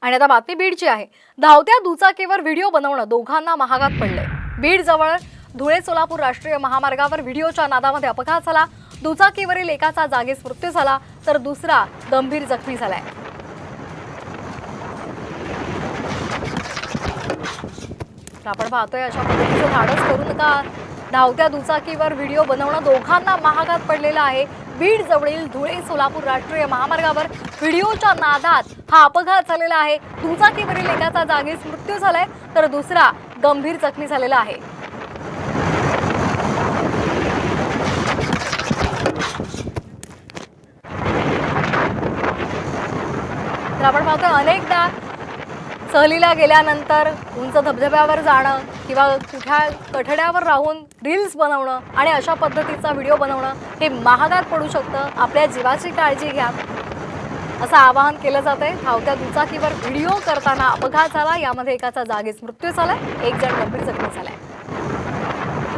आणि आता बातमी बीडची आहे। धावत्या दुचाकीवर व्हिडिओ बनवणं दोघांना महागात पडले। बीड जवळ धुळे सोलापूर राष्ट्रीय महामार्गावर व्हिडिओच्या नादामध्ये अपघात झाला। दुचाकीवरील एकाचा जागीच मृत्यू झाला तर दुसरा गंभीर जखमी झालाय। आपण पाहतोय अशा पद्धतीचं धाडस करू नका। धावत्या दुचाकीवर व्हिडिओ बनवणं दोघांना महागात पडलेलं आहे। बीड जवळील धुळे सोलापूर राष्ट्रीय महामार्गावर व्हिडिओच्या नादात हा अपघात झालेला आहे। दुचाकीवरील एकाचा जागीच मृत्यू झालाय तर दुसरा गंभीर जखमी झालेला आहे। आपण पाहतोय अनेकदा सहलीला गेल्यानंतर उंच धबधब्यावर जाणं किंवा कुठल्या कठड्यावर राहून रील्स बनवणं आणि अशा पद्धतीचा व्हिडिओ बनवणं हे महागात पडू शकतं। आपल्या जीवाची काळजी घ्या असं आवाहन केलं जातंय। धावत्या दुचाकीवर व्हिडिओ करताना अपघात झाला, यामध्ये एकाचा जागीच मृत्यू झाला, एक जण गंभीर जखमी झालाय।